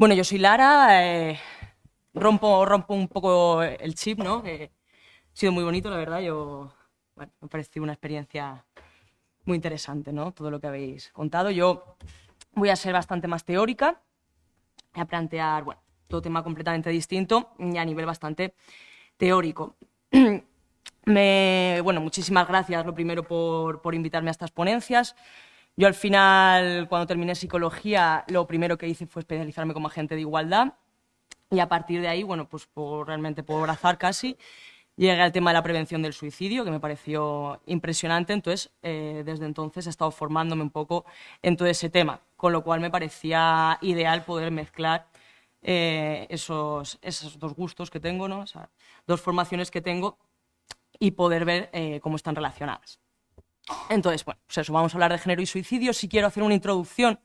Bueno, yo soy Lara, rompo un poco el chip, ¿no? Ha sido muy bonito, la verdad. Bueno, me ha parecido una experiencia muy interesante, ¿no? Todo lo que habéis contado. Yo voy a ser bastante más teórica, voy a plantear, bueno, todo tema completamente distinto y a nivel bastante teórico. Bueno, muchísimas gracias, lo primero, por invitarme a estas ponencias. Yo al final, cuando terminé psicología, lo primero que hice fue especializarme como agente de igualdad y a partir de ahí, bueno, pues realmente por azar casi, llegué al tema de la prevención del suicidio, que me pareció impresionante. Entonces, desde entonces he estado formándome un poco en todo ese tema, con lo cual me parecía ideal poder mezclar esos dos gustos que tengo, ¿no? O sea, dos formaciones que tengo y poder ver cómo están relacionadas. Entonces, bueno, pues eso, vamos a hablar de género y suicidio. Si quiero hacer una introducción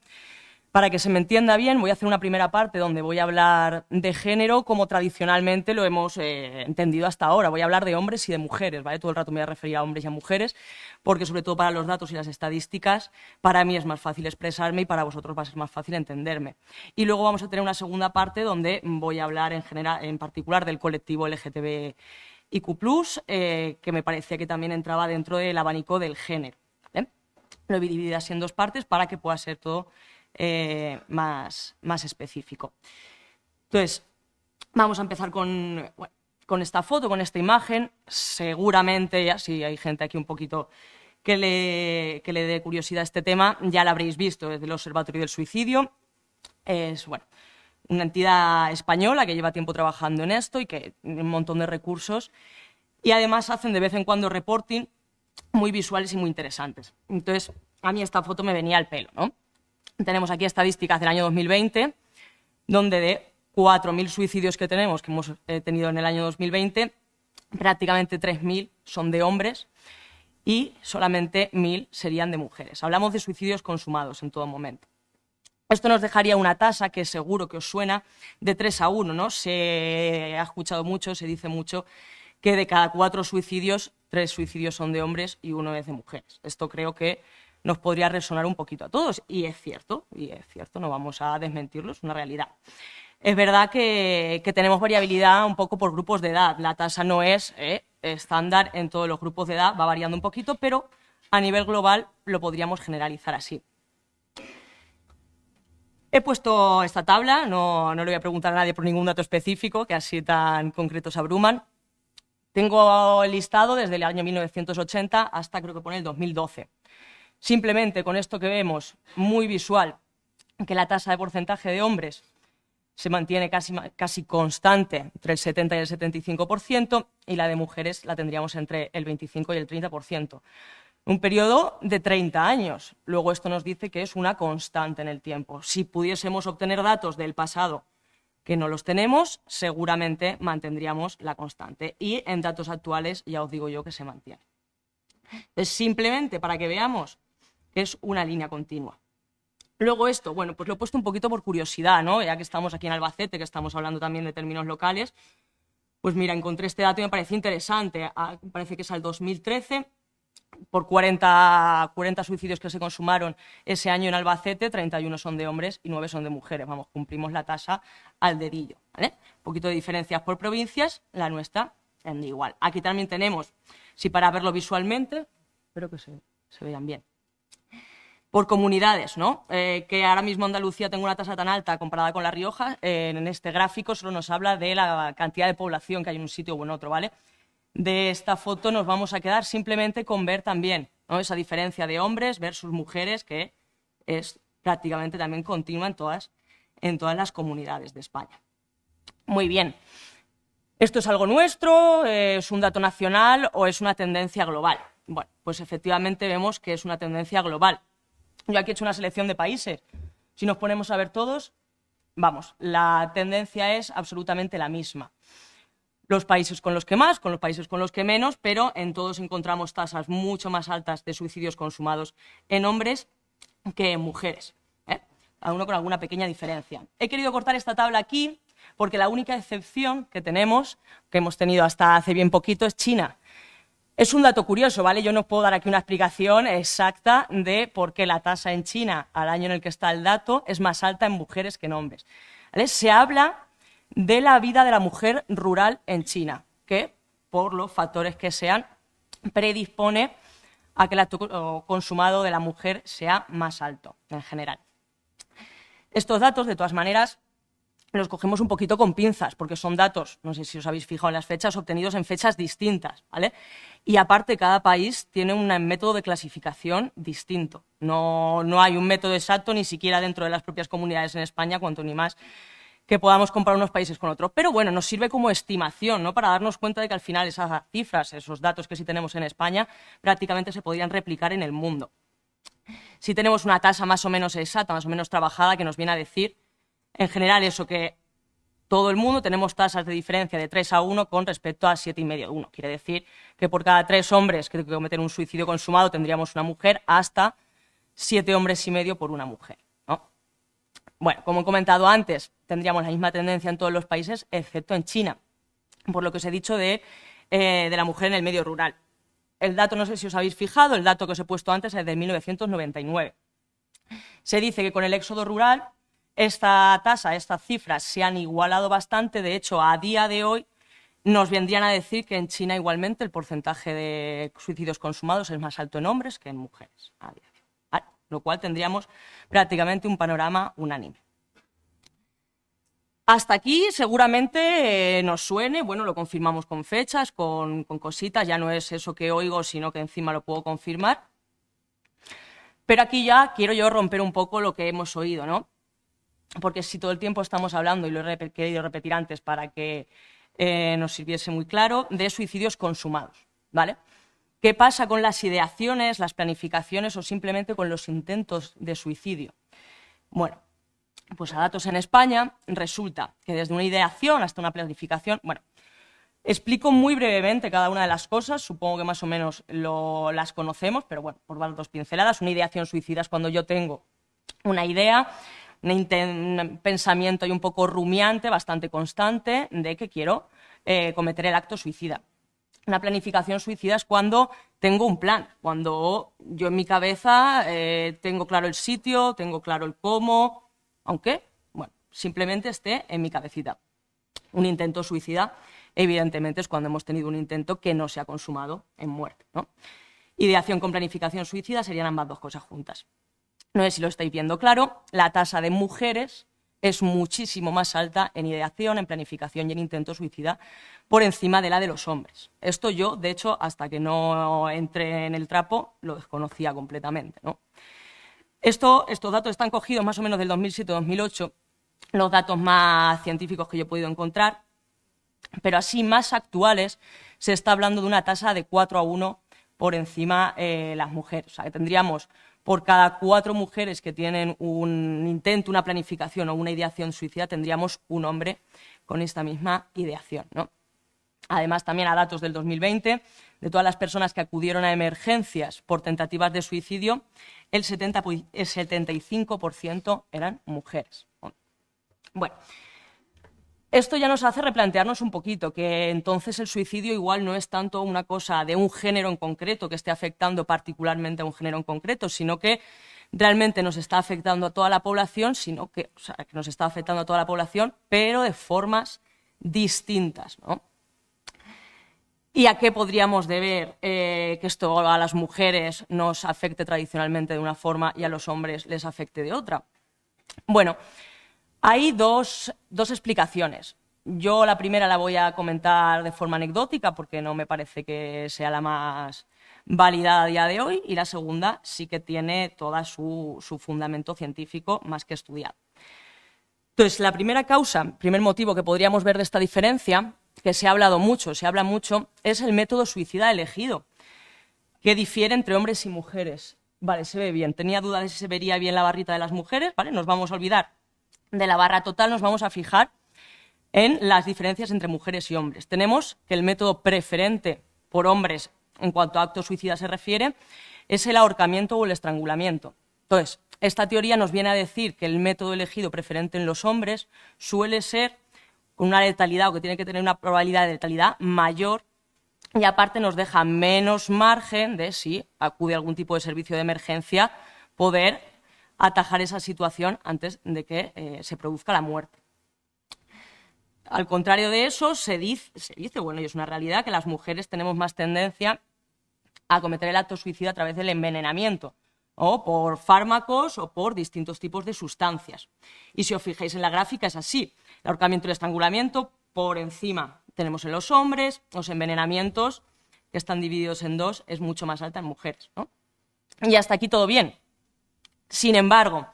para que se me entienda bien, voy a hacer una primera parte donde voy a hablar de género como tradicionalmente lo hemos entendido hasta ahora. Voy a hablar de hombres y de mujeres, ¿vale? Todo el rato me voy a referir a hombres y a mujeres, porque sobre todo para los datos y las estadísticas, para mí es más fácil expresarme y para vosotros va a ser más fácil entenderme. Y luego vamos a tener una segunda parte donde voy a hablar en particular del colectivo LGTBIQ+, que me parecía que también entraba dentro del abanico del género, ¿vale? Lo he dividido así en dos partes para que pueda ser todo más específico. Entonces, vamos a empezar con esta foto, con esta imagen. Seguramente, ya si hay gente aquí un poquito que le dé curiosidad a este tema, ya la habréis visto, es del Observatorio del Suicidio. Es, bueno, una entidad española que lleva tiempo trabajando en esto y que tiene un montón de recursos y además hacen de vez en cuando reporting muy visuales y muy interesantes. Entonces, a mí esta foto me venía al pelo, ¿no? Tenemos aquí estadísticas del año 2020, donde de 4.000 suicidios que tenemos, que hemos tenido en el año 2020, prácticamente 3.000 son de hombres y solamente 1.000 serían de mujeres. Hablamos de suicidios consumados en todo momento. Esto nos dejaría una tasa que seguro que os suena de 3-1, ¿no? Se ha escuchado mucho, se dice mucho que de cada 4 suicidios, 3 suicidios son de hombres y 1 es de mujeres. Esto creo que nos podría resonar un poquito a todos, y es cierto, no vamos a desmentirlo, es una realidad. Es verdad que tenemos variabilidad un poco por grupos de edad, la tasa no es estándar en todos los grupos de edad, va variando un poquito, pero a nivel global lo podríamos generalizar así. He puesto esta tabla, no le voy a preguntar a nadie por ningún dato específico, que así tan concretos abruman. Tengo el listado desde el año 1980 hasta creo que pone el 2012. Simplemente con esto que vemos, muy visual, que la tasa de porcentaje de hombres se mantiene casi constante entre el 70 y el 75%, y la de mujeres la tendríamos entre el 25 y el 30%. Un periodo de 30 años. Luego esto nos dice que es una constante en el tiempo. Si pudiésemos obtener datos del pasado que no los tenemos, seguramente mantendríamos la constante. Y en datos actuales ya os digo yo que se mantiene. Entonces, simplemente para que veamos que es una línea continua. Luego esto, bueno, pues lo he puesto un poquito por curiosidad, ¿no? Ya que estamos aquí en Albacete, que estamos hablando también de términos locales, pues mira, encontré este dato y me pareció interesante. Parece que es al 2013, por 40 suicidios que se consumaron ese año en Albacete, 31 son de hombres y 9 son de mujeres. Vamos, cumplimos la tasa al dedillo, ¿vale? Un poquito de diferencias por provincias, la nuestra es igual. Aquí también tenemos, si para verlo visualmente, espero que se vean bien, por comunidades, ¿no? Que ahora mismo Andalucía tenga una tasa tan alta comparada con La Rioja, en este gráfico solo nos habla de la cantidad de población que hay en un sitio o en otro, ¿vale? De esta foto nos vamos a quedar simplemente con ver también, ¿no? Esa diferencia de hombres versus mujeres, que es prácticamente también continua en todas las comunidades de España. Muy bien. ¿Esto es algo nuestro? ¿Es un dato nacional o es una tendencia global? Bueno, pues efectivamente vemos que es una tendencia global. Yo aquí he hecho una selección de países. Si nos ponemos a ver todos, vamos, la tendencia es absolutamente la misma. Los países con los que más, con los países con los que menos, pero en todos encontramos tasas mucho más altas de suicidios consumados en hombres que en mujeres, cada uno con alguna pequeña diferencia. He querido cortar esta tabla aquí porque la única excepción que tenemos, que hemos tenido hasta hace bien poquito, es China. Es un dato curioso, ¿vale? Yo no puedo dar aquí una explicación exacta de por qué la tasa en China, al año en el que está el dato, es más alta en mujeres que en hombres. ¿vale? Se habla de la vida de la mujer rural en China, que por los factores que sean predispone a que el acto consumado de la mujer sea más alto en general. Estos datos, de todas maneras, los cogemos un poquito con pinzas, porque son datos, no sé si os habéis fijado en las fechas, obtenidos en fechas distintas, ¿vale? Y aparte, cada país tiene un método de clasificación distinto. No hay un método exacto, ni siquiera dentro de las propias comunidades en España, cuanto ni más que podamos comparar unos países con otros. Pero bueno, nos sirve como estimación, ¿no? Para darnos cuenta de que al final esas cifras, esos datos que sí tenemos en España, prácticamente se podrían replicar en el mundo. Si tenemos una tasa más o menos exacta, más o menos trabajada, que nos viene a decir, en general, eso, que todo el mundo tenemos tasas de diferencia de 3-1 con respecto a 7,5-1. Quiere decir que por cada 3 hombres que cometen un suicidio consumado tendríamos una mujer, hasta 7,5 hombres por una mujer, ¿no? Bueno, como he comentado antes, tendríamos la misma tendencia en todos los países, excepto en China, por lo que os he dicho de la mujer en el medio rural. El dato, no sé si os habéis fijado, el dato que os he puesto antes es de 1999. Se dice que con el éxodo rural esta tasa, estas cifras se han igualado bastante. De hecho, a día de hoy nos vendrían a decir que en China igualmente el porcentaje de suicidios consumados es más alto en hombres que en mujeres, a día de hoy, ¿vale? Lo cual tendríamos prácticamente un panorama unánime. Hasta aquí seguramente nos suene, bueno, lo confirmamos con fechas, con cositas, ya no es eso que oigo, sino que encima lo puedo confirmar. Pero aquí ya quiero yo romper un poco lo que hemos oído, ¿no? Porque si todo el tiempo estamos hablando, y lo he querido repetir antes para que nos sirviese muy claro, de suicidios consumados, ¿vale? ¿Qué pasa con las ideaciones, las planificaciones o simplemente con los intentos de suicidio? Bueno, pues a datos en España resulta que desde una ideación hasta una planificación, bueno, explico muy brevemente cada una de las cosas, supongo que más o menos las conocemos, pero bueno, por dar 2 pinceladas. Una ideación suicida es cuando yo tengo una idea, un pensamiento y un poco rumiante, bastante constante, de que quiero cometer el acto suicida. Una planificación suicida es cuando tengo un plan, cuando yo en mi cabeza tengo claro el sitio, tengo claro el cómo, aunque, bueno, simplemente esté en mi cabecita. Un intento suicida, evidentemente, es cuando hemos tenido un intento que no se ha consumado en muerte, ¿no? Ideación con planificación suicida serían ambas dos cosas juntas. No sé si lo estáis viendo claro, la tasa de mujeres es muchísimo más alta en ideación, en planificación y en intento suicida por encima de la de los hombres. Esto yo, de hecho, hasta que no entré en el trapo, lo desconocía completamente, ¿no? Estos datos están cogidos más o menos del 2007-2008, los datos más científicos que yo he podido encontrar, pero así más actuales se está hablando de una tasa de 4-1 por encima las mujeres. O sea, que tendríamos por cada 4 mujeres que tienen un intento, una planificación o una ideación suicida, tendríamos un hombre con esta misma ideación, ¿no? Además, también a datos del 2020, de todas las personas que acudieron a emergencias por tentativas de suicidio, el 75% eran mujeres. Bueno, esto ya nos hace replantearnos un poquito que entonces el suicidio igual no es tanto una cosa de un género en concreto que esté afectando particularmente a un género en concreto, sino que realmente nos está afectando a toda la población, que nos está afectando a toda la población, pero de formas distintas, ¿no? ¿Y a qué podríamos deber que esto a las mujeres nos afecte tradicionalmente de una forma y a los hombres les afecte de otra? Bueno, hay dos explicaciones. Yo la primera la voy a comentar de forma anecdótica porque no me parece que sea la más validada a día de hoy, y la segunda sí que tiene todo su fundamento científico más que estudiado. Entonces, la primera causa, primer motivo que podríamos ver de esta diferencia, que se habla mucho, es el método suicida elegido, que difiere entre hombres y mujeres. Vale, se ve bien. Tenía dudas de si se vería bien la barrita de las mujeres, ¿vale? Nos vamos a olvidar de la barra total, nos vamos a fijar en las diferencias entre mujeres y hombres. Tenemos que el método preferente por hombres en cuanto a acto suicida se refiere es el ahorcamiento o el estrangulamiento. Entonces, esta teoría nos viene a decir que el método elegido preferente en los hombres suele ser con una letalidad, o que tiene que tener una probabilidad de letalidad mayor, y aparte nos deja menos margen de, si acude a algún tipo de servicio de emergencia, poder atajar esa situación antes de que se produzca la muerte. al contrario de eso, se dice, bueno, y es una realidad, que las mujeres tenemos más tendencia a cometer el acto suicida a través del envenenamiento, o por fármacos o por distintos tipos de sustancias. Y si os fijáis en la gráfica es así, el ahorcamiento y el estrangulamiento por encima tenemos en los hombres, los envenenamientos, que están divididos en dos, es mucho más alta en mujeres, ¿no? Y hasta aquí todo bien. Sin embargo,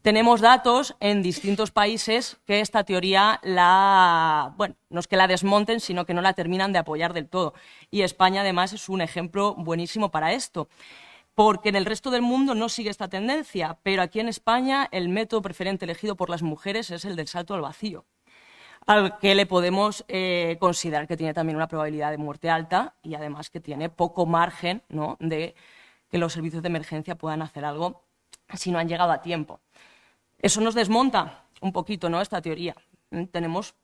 tenemos datos en distintos países que esta teoría no es que la desmonten, sino que no la terminan de apoyar del todo. Y España, además, es un ejemplo buenísimo para esto, porque en el resto del mundo no sigue esta tendencia, pero aquí en España el método preferente elegido por las mujeres es el del salto al vacío, al que le podemos considerar que tiene también una probabilidad de muerte alta y además que tiene poco margen, ¿no?, de que los servicios de emergencia puedan hacer algo si no han llegado a tiempo. Eso nos desmonta un poquito, ¿no?, esta teoría. Tenemos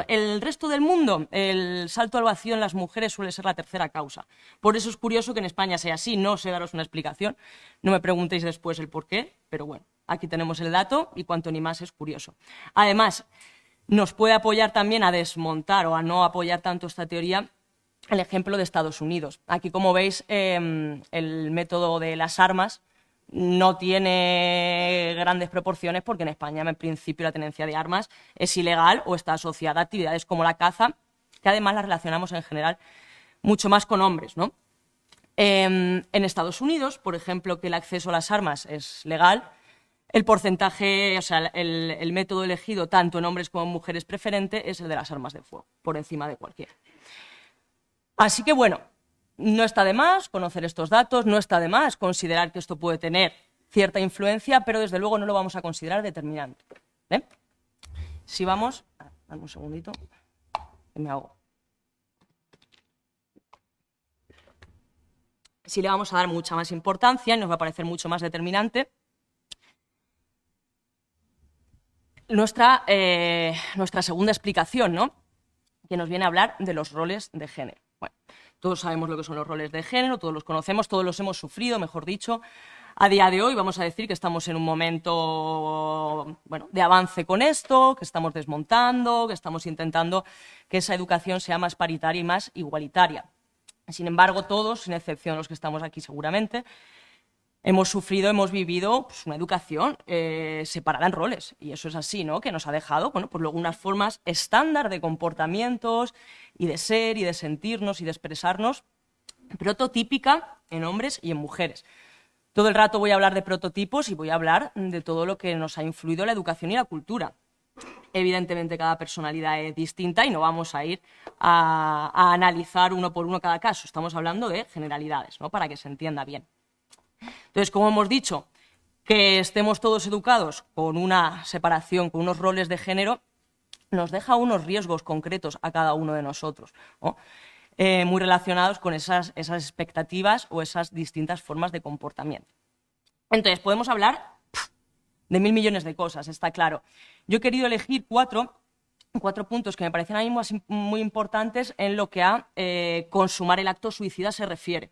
el resto del mundo, el salto al vacío en las mujeres suele ser la tercera causa. Por eso es curioso que en España sea así, no sé daros una explicación, no me preguntéis después el por qué, pero bueno, aquí tenemos el dato y cuanto ni más es curioso. Además, nos puede apoyar también a desmontar o a no apoyar tanto esta teoría el ejemplo de Estados Unidos. Aquí, como veis, el método de las armas no tiene grandes proporciones porque en España, en principio, la tenencia de armas es ilegal o está asociada a actividades como la caza, que además las relacionamos en general mucho más con hombres, ¿no? En Estados Unidos, por ejemplo, que el acceso a las armas es legal, el porcentaje, o sea, el método elegido tanto en hombres como en mujeres preferente es el de las armas de fuego, por encima de cualquiera. Así que, bueno, no está de más conocer estos datos, no está de más considerar que esto puede tener cierta influencia, pero desde luego no lo vamos a considerar determinante. Si vamos... Dame un segundito, que me hago. Si le vamos a dar mucha más importancia y nos va a parecer mucho más determinante, nuestra segunda explicación, ¿no?, que nos viene a hablar de los roles de género. Bueno, todos sabemos lo que son los roles de género, todos los conocemos, todos los hemos sufrido, mejor dicho. A día de hoy vamos a decir que estamos en un momento, bueno, de avance con esto, que estamos desmontando, que estamos intentando que esa educación sea más paritaria y más igualitaria. Sin embargo, todos, sin excepción los que estamos aquí seguramente, hemos sufrido, hemos vivido pues, una educación separada en roles, y eso es así, ¿no?, que nos ha dejado, bueno, pues luego unas formas estándar de comportamientos y de ser y de sentirnos y de expresarnos prototípica en hombres y en mujeres. Todo el rato voy a hablar de prototipos y voy a hablar de todo lo que nos ha influido la educación y la cultura. Evidentemente cada personalidad es distinta y no vamos a ir a analizar uno por uno cada caso, estamos hablando de generalidades, ¿no?, para que se entienda bien. Entonces, como hemos dicho, que estemos todos educados con una separación, con unos roles de género, nos deja unos riesgos concretos a cada uno de nosotros, ¿no?, muy relacionados con esas expectativas o esas distintas formas de comportamiento. Entonces, podemos hablar de 1000 millones de cosas, está claro. Yo he querido elegir cuatro puntos que me parecen a mí muy importantes en lo que a consumar el acto suicida se refiere.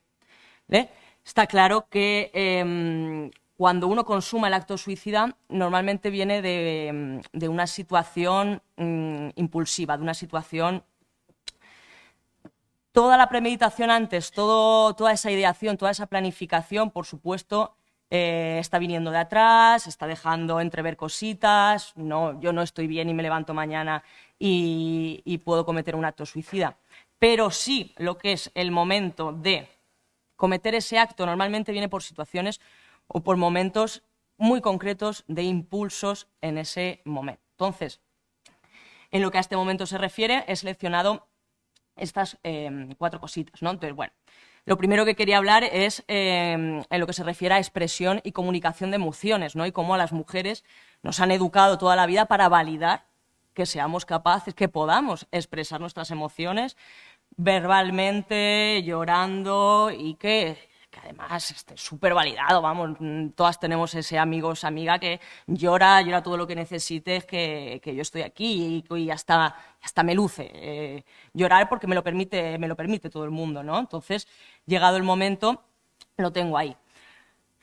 Está claro que cuando uno consuma el acto suicida normalmente viene de una situación impulsiva, de una situación... Toda la premeditación antes, toda esa ideación, toda esa planificación, por supuesto, está viniendo de atrás, está dejando entrever cositas, no, yo no estoy bien y me levanto mañana y puedo cometer un acto suicida. Pero sí, lo que es el momento de cometer ese acto normalmente viene por situaciones o por momentos muy concretos de impulsos en ese momento. Entonces, en lo que a este momento se refiere, he seleccionado estas cuatro cositas, ¿no? Entonces, bueno, lo primero que quería hablar es en lo que se refiere a expresión y comunicación de emociones, ¿no?, y cómo a las mujeres nos han educado toda la vida para validar que seamos capaces, que podamos expresar nuestras emociones verbalmente, llorando, y que además esté súper validado, vamos, todas tenemos ese amigo o esa amiga que llora todo lo que necesites, que yo estoy aquí y hasta me luce. Llorar porque me lo permite todo el mundo, ¿no? Entonces, llegado el momento, lo tengo ahí.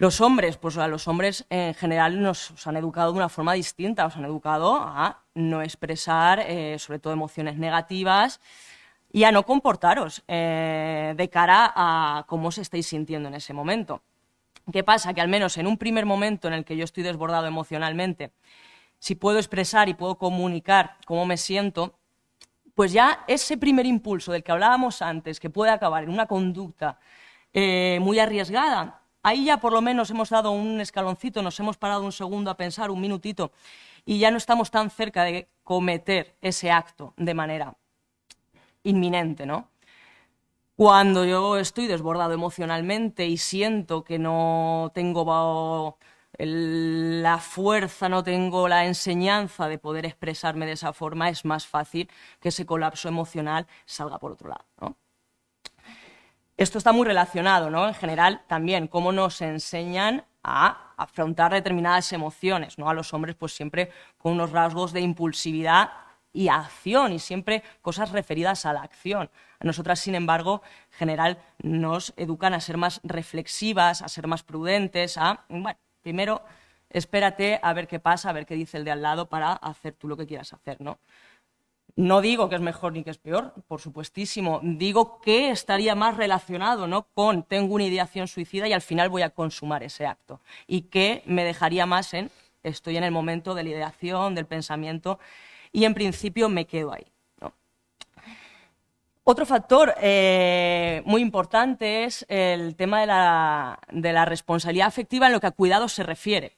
Los hombres, pues a los hombres en general nos han educado de una forma distinta, nos han educado a no expresar, sobre todo, emociones negativas y a no comportaros de cara a cómo os estáis sintiendo en ese momento. ¿Qué pasa? Que al menos en un primer momento en el que yo estoy desbordado emocionalmente, si puedo expresar y puedo comunicar cómo me siento, pues ya ese primer impulso del que hablábamos antes, que puede acabar en una conducta muy arriesgada, ahí ya por lo menos hemos dado un escaloncito, nos hemos parado un segundo a pensar, un minutito, y ya no estamos tan cerca de cometer ese acto de manera inminente, ¿no? Cuando yo estoy desbordado emocionalmente y siento que no tengo la fuerza, no tengo la enseñanza de poder expresarme de esa forma, es más fácil que ese colapso emocional salga por otro lado, ¿no? Esto está muy relacionado, ¿no? En general, también, cómo nos enseñan a afrontar determinadas emociones, ¿no? A los hombres, pues siempre con unos rasgos de impulsividad y acción, y siempre cosas referidas a la acción. A nosotras, sin embargo, en general, nos educan a ser más reflexivas, a ser más prudentes, bueno, primero espérate a ver qué pasa, a ver qué dice el de al lado para hacer tú lo que quieras hacer, ¿no? No digo que es mejor ni que es peor, por supuestísimo. Digo que estaría más relacionado, ¿no?, con tengo una ideación suicida y al final voy a consumar ese acto. Y que me dejaría más en estoy en el momento de la ideación, del pensamiento, y en principio me quedo ahí, ¿no? Otro factor muy importante es el tema de la responsabilidad afectiva en lo que a cuidados se refiere.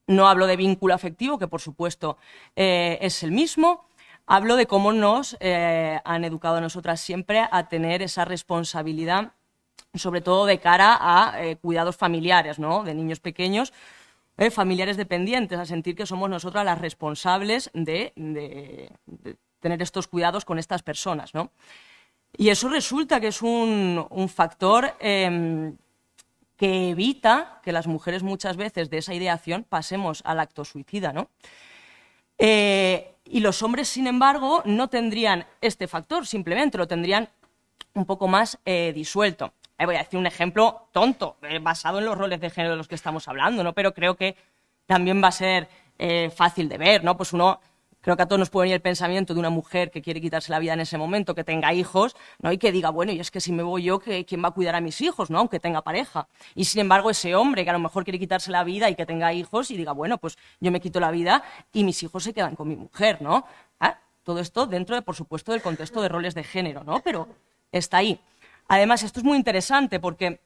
No hablo de vínculo afectivo, que por supuesto es el mismo. Hablo de cómo nos han educado a nosotras siempre a tener esa responsabilidad, sobre todo de cara a cuidados familiares, ¿no?, de niños pequeños, familiares dependientes, a sentir que somos nosotras las responsables de tener estos cuidados con estas personas, ¿no? Y eso resulta que es un factor que evita que las mujeres muchas veces de esa ideación pasemos al acto suicida, ¿no? Y los hombres, sin embargo, no tendrían este factor, simplemente lo tendrían un poco más disuelto. Voy a decir un ejemplo tonto, basado en los roles de género de los que estamos hablando, ¿no? Pero creo que también va a ser fácil de ver, ¿no? Pues creo que a todos nos puede venir el pensamiento de una mujer que quiere quitarse la vida en ese momento, que tenga hijos, ¿no?, y que diga, bueno, y es que si me voy yo, ¿quién va a cuidar a mis hijos?, ¿no?, aunque tenga pareja. Y sin embargo, ese hombre que a lo mejor quiere quitarse la vida y que tenga hijos y diga, bueno, pues yo me quito la vida y mis hijos se quedan con mi mujer, ¿no? Todo esto dentro de, por supuesto, del contexto de roles de género, ¿no? Pero está ahí. Además, esto es muy interesante porque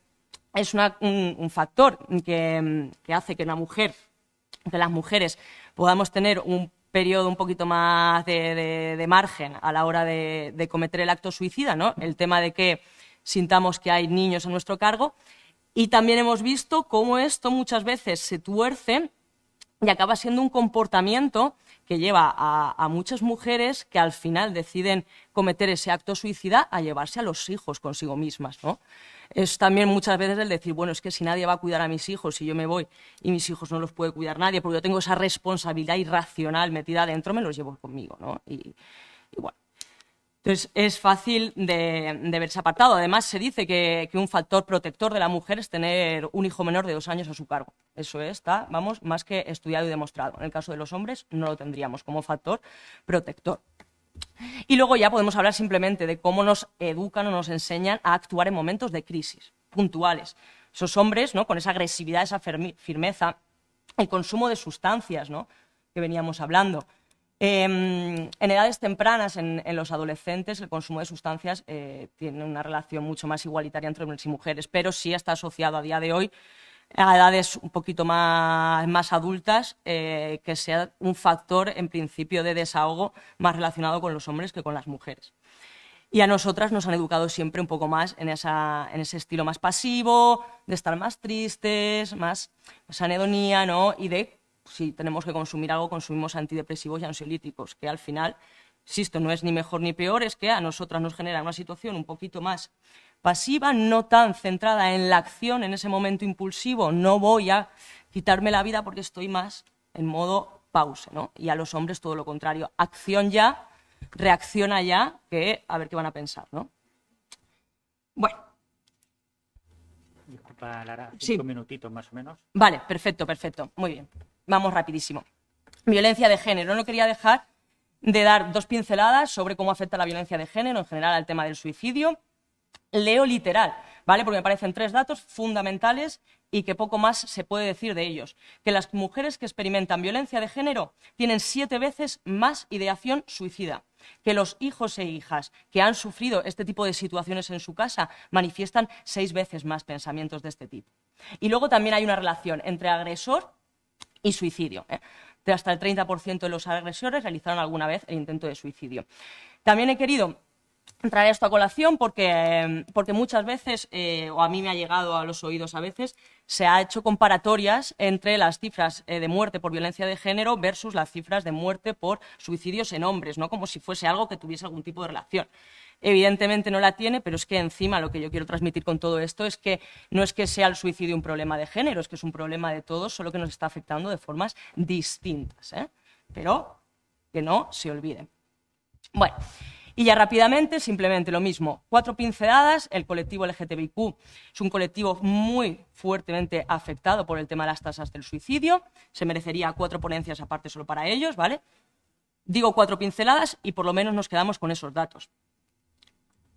es un factor que hace que las mujeres podamos tener un periodo un poquito más de margen a la hora de cometer el acto suicida, ¿no? El tema de que sintamos que hay niños a nuestro cargo. Y también hemos visto cómo esto muchas veces se tuerce y acaba siendo un comportamiento que lleva a muchas mujeres que al final deciden cometer ese acto suicida a llevarse a los hijos consigo mismas, ¿no? Es también muchas veces el decir, bueno, es que si nadie va a cuidar a mis hijos, si yo me voy y mis hijos no los puede cuidar nadie, porque yo tengo esa responsabilidad irracional metida dentro, me los llevo conmigo, ¿no? Y bueno. Entonces, es fácil de verse apartado. Además, se dice que un factor protector de la mujer es tener un hijo menor de 2 años a su cargo. Eso está, vamos, más que estudiado y demostrado. En el caso de los hombres, no lo tendríamos como factor protector. Y luego ya podemos hablar simplemente de cómo nos educan o nos enseñan a actuar en momentos de crisis puntuales. Esos hombres, ¿no?, con esa agresividad, esa firmeza, el consumo de sustancias, ¿no?, que veníamos hablando. En edades tempranas, en los adolescentes, el consumo de sustancias tiene una relación mucho más igualitaria entre hombres y mujeres, pero sí está asociado a día de hoy a edades un poquito más adultas, que sea un factor, en principio, de desahogo más relacionado con los hombres que con las mujeres. Y a nosotras nos han educado siempre un poco más en ese estilo más pasivo, de estar más tristes, más anhedonía, ¿no?, y de si tenemos que consumir algo, consumimos antidepresivos y ansiolíticos, que al final, insisto, no es ni mejor ni peor, es que a nosotras nos genera una situación un poquito más pasiva, no tan centrada en la acción, en ese momento impulsivo, no voy a quitarme la vida porque estoy más en modo pause, ¿no? Y a los hombres todo lo contrario, acción ya, reacciona ya, que a ver qué van a pensar, ¿no? Bueno. tiempo, Lara, Sí. 5 minutitos más o menos. Vale, perfecto, perfecto. Muy bien. Vamos rapidísimo. Violencia de género. No quería dejar de dar 2 pinceladas sobre cómo afecta la violencia de género en general al tema del suicidio. Leo literal, ¿vale? Porque me parecen 3 datos fundamentales y que poco más se puede decir de ellos. Que las mujeres que experimentan violencia de género tienen 7 veces más ideación suicida. Que los hijos e hijas que han sufrido este tipo de situaciones en su casa manifiestan 6 veces más pensamientos de este tipo. Y luego también hay una relación entre agresor y suicidio, ¿eh? De hasta el 30% de los agresores realizaron alguna vez el intento de suicidio. También he querido traer esto a colación porque muchas veces, o a mí me ha llegado a los oídos a veces, se ha hecho comparatorias entre las cifras de muerte por violencia de género versus las cifras de muerte por suicidios en hombres, ¿no? Como si fuese algo que tuviese algún tipo de relación. Evidentemente no la tiene, pero es que encima lo que yo quiero transmitir con todo esto es que no es que sea el suicidio un problema de género, es que es un problema de todos, solo que nos está afectando de formas distintas, ¿eh? Pero que no se olviden. Bueno, y ya rápidamente, simplemente lo mismo, 4 pinceladas. El colectivo LGTBIQ es un colectivo muy fuertemente afectado por el tema de las tasas del suicidio, se merecería 4 ponencias aparte solo para ellos, ¿vale? Digo 4 pinceladas y por lo menos nos quedamos con esos datos.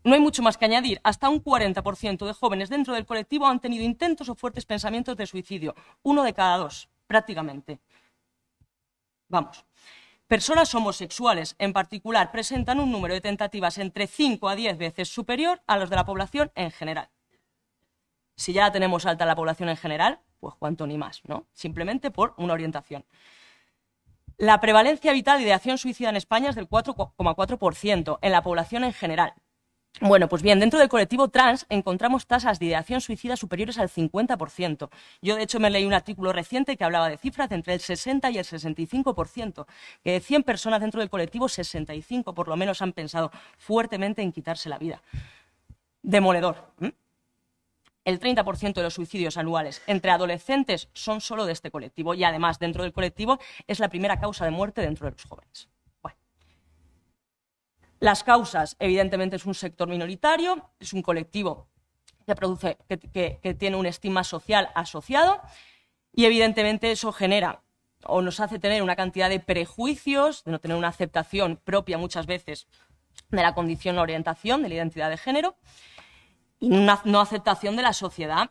No hay mucho más que añadir. Hasta un 40% de jóvenes dentro del colectivo han tenido intentos o fuertes pensamientos de suicidio. 1 de cada 2, prácticamente. Vamos. Personas homosexuales, en particular, presentan un número de tentativas entre 5 a 10 veces superior a los de la población en general. Si ya la tenemos alta la población en general, pues cuánto ni más, ¿no? Simplemente por una orientación. La prevalencia vital de ideación suicida en España es del 4,4% en la población en general. Bueno, pues bien, dentro del colectivo trans encontramos tasas de ideación suicida superiores al 50%. Yo, de hecho, me leí un artículo reciente que hablaba de cifras de entre el 60 y el 65%, que de 100 personas dentro del colectivo, 65 por lo menos han pensado fuertemente en quitarse la vida. Demoledor. El 30% de los suicidios anuales entre adolescentes son solo de este colectivo y, además, dentro del colectivo es la primera causa de muerte dentro de los jóvenes. Las causas, evidentemente, es un sector minoritario, es un colectivo que tiene un estigma social asociado y, evidentemente, eso genera o nos hace tener una cantidad de prejuicios, de no tener una aceptación propia muchas veces de la condición o orientación, de la identidad de género, y una no aceptación de la sociedad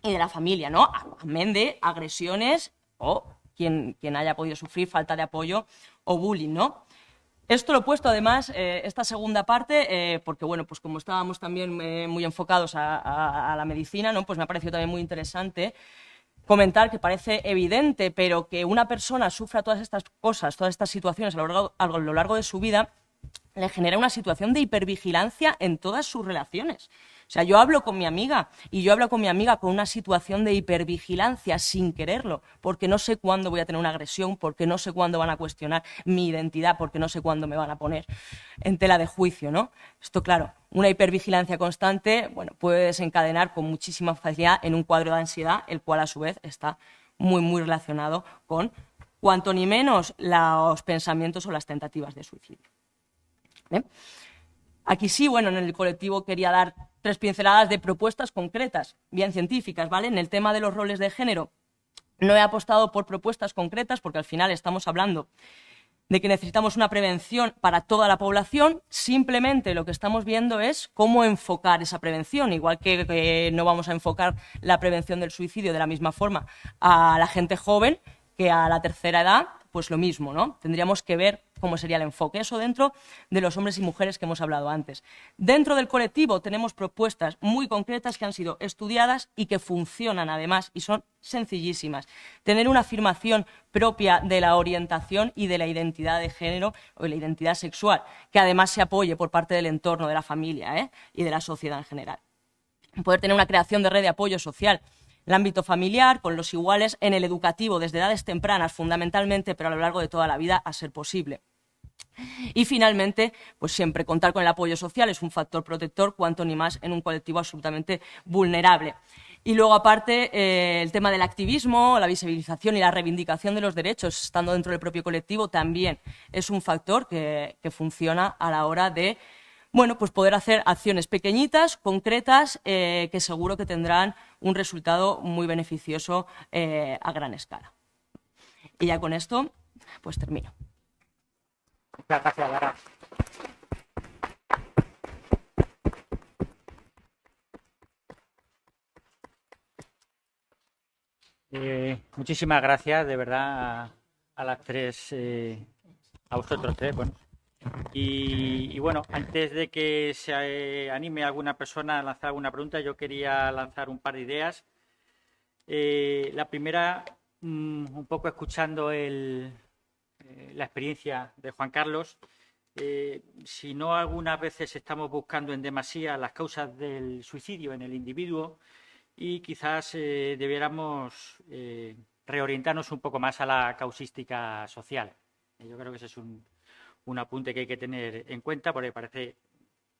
y de la familia, ¿no? Amén de agresiones o quien haya podido sufrir falta de apoyo o bullying, ¿no? Esto lo he puesto, además, esta segunda parte, porque, bueno, pues como estábamos también muy enfocados a la medicina, ¿no? Pues me ha parecido también muy interesante comentar que parece evidente, pero que una persona sufra todas estas cosas, todas estas situaciones a lo largo de su vida, le genera una situación de hipervigilancia en todas sus relaciones. O sea, yo hablo con mi amiga y yo hablo con mi amiga con una situación de hipervigilancia sin quererlo, porque no sé cuándo voy a tener una agresión, porque no sé cuándo van a cuestionar mi identidad, porque no sé cuándo me van a poner en tela de juicio, ¿no? Esto, claro, una hipervigilancia constante, bueno, puede desencadenar con muchísima facilidad en un cuadro de ansiedad, el cual a su vez está muy, muy relacionado con, cuanto ni menos, los pensamientos o las tentativas de suicidio. ¿Bien? Aquí sí, bueno, en el colectivo quería dar 3 pinceladas de propuestas concretas, bien científicas, ¿vale? En el tema de los roles de género no he apostado por propuestas concretas porque al final estamos hablando de que necesitamos una prevención para toda la población. Simplemente lo que estamos viendo es cómo enfocar esa prevención, igual que no vamos a enfocar la prevención del suicidio de la misma forma a la gente joven que a la tercera edad, pues lo mismo, ¿no? Tendríamos que ver cómo sería el enfoque. Eso dentro de los hombres y mujeres que hemos hablado antes. Dentro del colectivo tenemos propuestas muy concretas que han sido estudiadas y que funcionan además y son sencillísimas. Tener una afirmación propia de la orientación y de la identidad de género o de la identidad sexual, que además se apoye por parte del entorno, de la familia, y de la sociedad en general. Poder tener una creación de red de apoyo social, el ámbito familiar, con los iguales, en el educativo, desde edades tempranas fundamentalmente, pero a lo largo de toda la vida, a ser posible. Y finalmente, pues siempre contar con el apoyo social es un factor protector, cuanto ni más en un colectivo absolutamente vulnerable. Y luego, aparte, el tema del activismo, la visibilización y la reivindicación de los derechos, estando dentro del propio colectivo, también es un factor que funciona a la hora de, bueno, pues poder hacer acciones pequeñitas, concretas, que seguro que tendrán un resultado muy beneficioso a gran escala. Y ya con esto, pues termino. Muchas gracias, Lara. Muchísimas gracias, de verdad, a las tres, a vosotros tres, bueno. Y bueno, antes de que se anime alguna persona a lanzar alguna pregunta, yo quería lanzar un par de ideas. La primera, un poco escuchando la experiencia de Juan Carlos. Si no, algunas veces estamos buscando en demasía las causas del suicidio en el individuo y quizás debiéramos reorientarnos un poco más a la causística social. Yo creo que ese es un apunte que hay que tener en cuenta, porque parece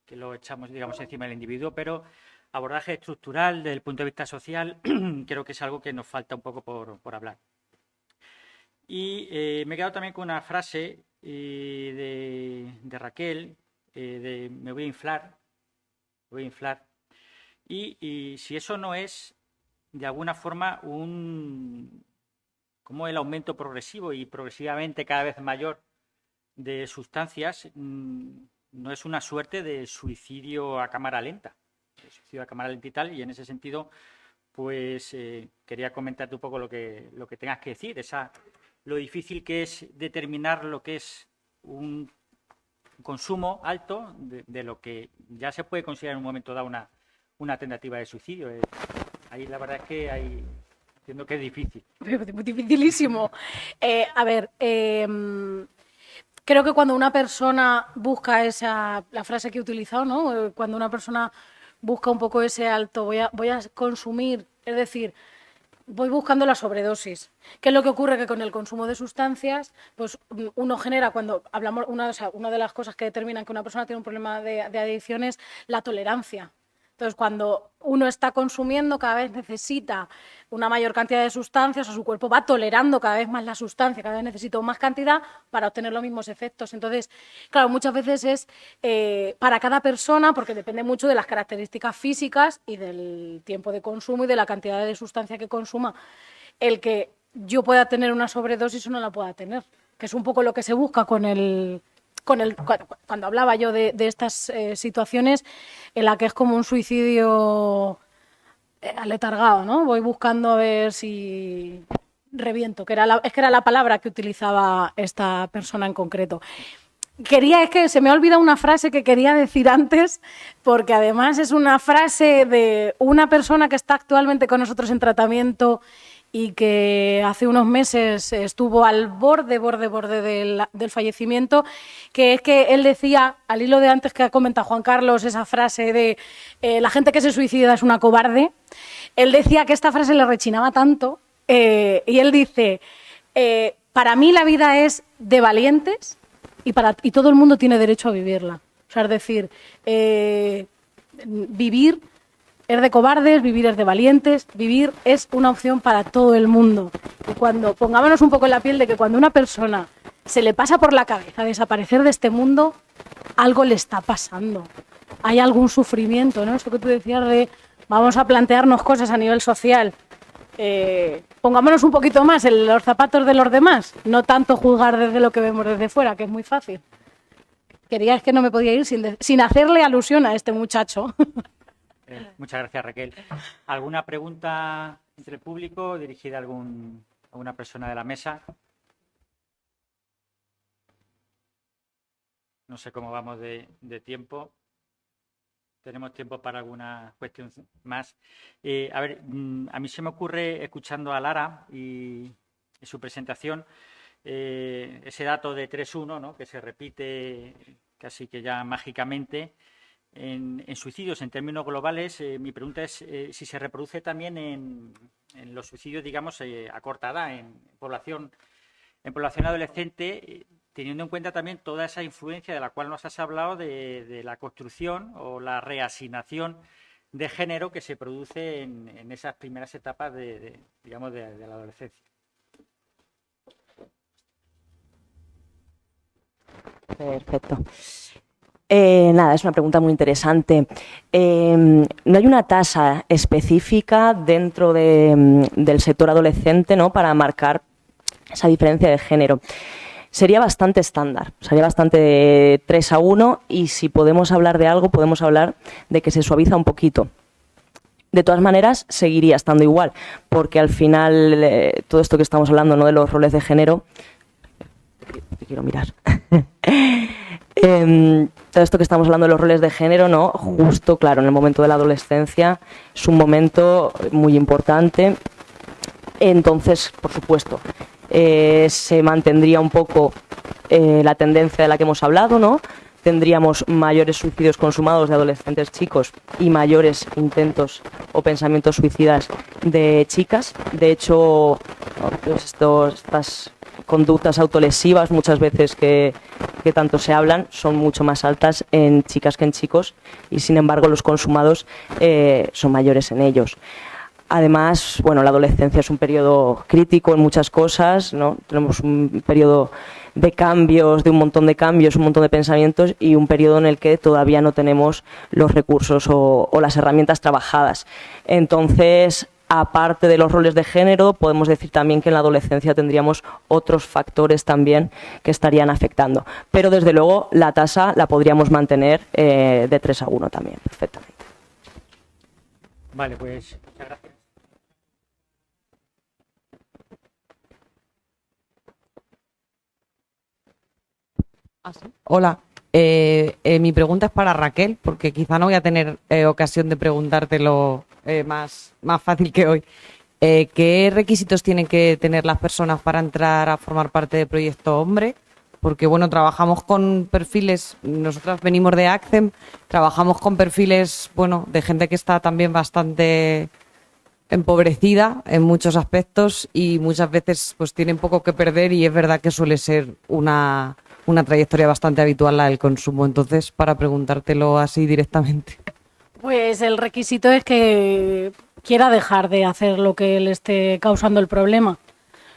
que lo echamos, digamos, encima del individuo, pero abordaje estructural desde el punto de vista social creo que es algo que nos falta un poco por hablar. Y me he quedado también con una frase de Raquel, me voy a inflar, y si eso no es, de alguna forma, como el aumento progresivo y progresivamente cada vez mayor de sustancias, no es una suerte de suicidio a cámara lenta, y tal, y en ese sentido, pues quería comentarte un poco lo que tengas que decir, lo difícil que es determinar lo que es un consumo alto de lo que ya se puede considerar en un momento dado una tentativa de suicidio. Ahí la verdad es que entiendo que es difícil. Dificilísimo. A ver, creo que cuando una persona busca la frase que he utilizado, ¿no? Cuando una persona busca un poco ese alto, voy a consumir, es decir, voy buscando la sobredosis. ¿Qué es lo que ocurre? Que con el consumo de sustancias, pues uno genera, cuando hablamos, una de las cosas que determinan que una persona tiene un problema de adicción es la tolerancia. Entonces, cuando uno está consumiendo, cada vez necesita una mayor cantidad de sustancias, o su cuerpo va tolerando cada vez más la sustancia, cada vez necesito más cantidad para obtener los mismos efectos. Entonces, claro, muchas veces es para cada persona, porque depende mucho de las características físicas y del tiempo de consumo y de la cantidad de sustancia que consuma, el que yo pueda tener una sobredosis o no la pueda tener, que es un poco lo que se busca cuando hablaba yo de estas situaciones en la que es como un suicidio aletargado, ¿no? Voy buscando a ver si reviento, que era la palabra que utilizaba esta persona en concreto. Es que se me ha olvidado una frase que quería decir antes, porque además es una frase de una persona que está actualmente con nosotros en tratamiento y que hace unos meses estuvo al borde del fallecimiento, que es que él decía, al hilo de antes que ha comentado Juan Carlos, esa frase de la gente que se suicida es una cobarde, él decía que esta frase le rechinaba tanto, y él dice, para mí la vida es de valientes y todo el mundo tiene derecho a vivirla. O sea, es decir, vivir es de cobardes, vivir es de valientes, vivir es una opción para todo el mundo. Y pongámonos un poco en la piel de que cuando una persona se le pasa por la cabeza desaparecer de este mundo, algo le está pasando. Hay algún sufrimiento, ¿no? Eso que tú decías de vamos a plantearnos cosas a nivel social. Pongámonos un poquito más en los zapatos de los demás, no tanto juzgar desde lo que vemos desde fuera, que es muy fácil. Es que no me podía ir sin hacerle alusión a este muchacho. Muchas gracias, Raquel. ¿Alguna pregunta entre el público dirigida a alguna persona de la mesa? No sé cómo vamos de tiempo. Tenemos tiempo para alguna cuestión más. A ver, a mí se me ocurre, escuchando a Lara y su presentación, ese dato de 3-1, ¿no?, que se repite casi que ya mágicamente en suicidios en términos globales. Mi pregunta es si se reproduce también en los suicidios, digamos, a corta edad, en población adolescente, teniendo en cuenta también toda esa influencia de la cual nos has hablado de la construcción o la reasignación de género que se produce en esas primeras etapas de la adolescencia. Perfecto. Nada, es una pregunta muy interesante. No hay una tasa específica dentro del sector adolescente, ¿no?, para marcar esa diferencia de género. Sería bastante estándar, sería bastante 3-1, y si podemos hablar de algo, podemos hablar de que se suaviza un poquito. De todas maneras, seguiría estando igual, porque al final todo esto que estamos hablando, ¿no?, de los roles de género, te quiero mirar. Todo esto que estamos hablando de los roles de género, ¿no?, justo, claro, en el momento de la adolescencia es un momento muy importante. Entonces, por supuesto, se mantendría un poco la tendencia de la que hemos hablado, ¿no? Tendríamos mayores suicidios consumados de adolescentes chicos y mayores intentos o pensamientos suicidas de chicas. De hecho, pues estas conductas autolesivas, muchas veces que tanto se hablan, son mucho más altas en chicas que en chicos, y sin embargo los consumados son mayores en ellos. Además, bueno, la adolescencia es un periodo crítico en muchas cosas, ¿no? Tenemos un periodo de cambios, de un montón de cambios, un montón de pensamientos, y un periodo en el que todavía no tenemos los recursos o las herramientas trabajadas. Entonces, aparte de los roles de género, podemos decir también que en la adolescencia tendríamos otros factores también que estarían afectando. Pero, desde luego, la tasa la podríamos mantener de 3-1 también, perfectamente. Vale, pues muchas gracias. Hola, mi pregunta es para Raquel, porque quizá no voy a tener ocasión de preguntártelo más fácil que hoy. ¿Qué requisitos tienen que tener las personas para entrar a formar parte de Proyecto Hombre? Porque, bueno, trabajamos con perfiles, nosotras venimos de ACCEM, trabajamos con perfiles, bueno, de gente que está también bastante empobrecida en muchos aspectos, y muchas veces pues tienen poco que perder, y es verdad que suele ser una trayectoria bastante habitual la del consumo. Entonces, para preguntártelo así directamente. Pues el requisito es que quiera dejar de hacer lo que le esté causando el problema.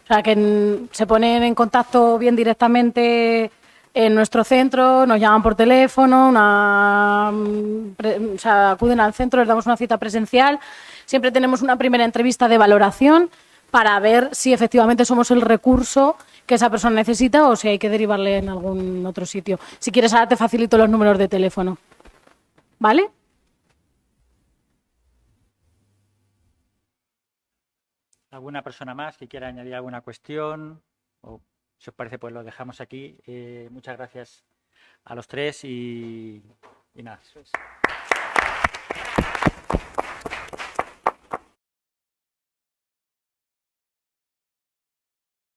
O sea, que se ponen en contacto bien directamente en nuestro centro, nos llaman por teléfono, o sea, acuden al centro, les damos una cita presencial. Siempre tenemos una primera entrevista de valoración para ver si efectivamente somos el recurso que esa persona necesita o si hay que derivarle en algún otro sitio. Si quieres, ahora te facilito los números de teléfono. ¿Vale? ¿Alguna persona más que quiera añadir alguna cuestión? O, si os parece, pues lo dejamos aquí. Muchas gracias a los tres y nada. Eso es.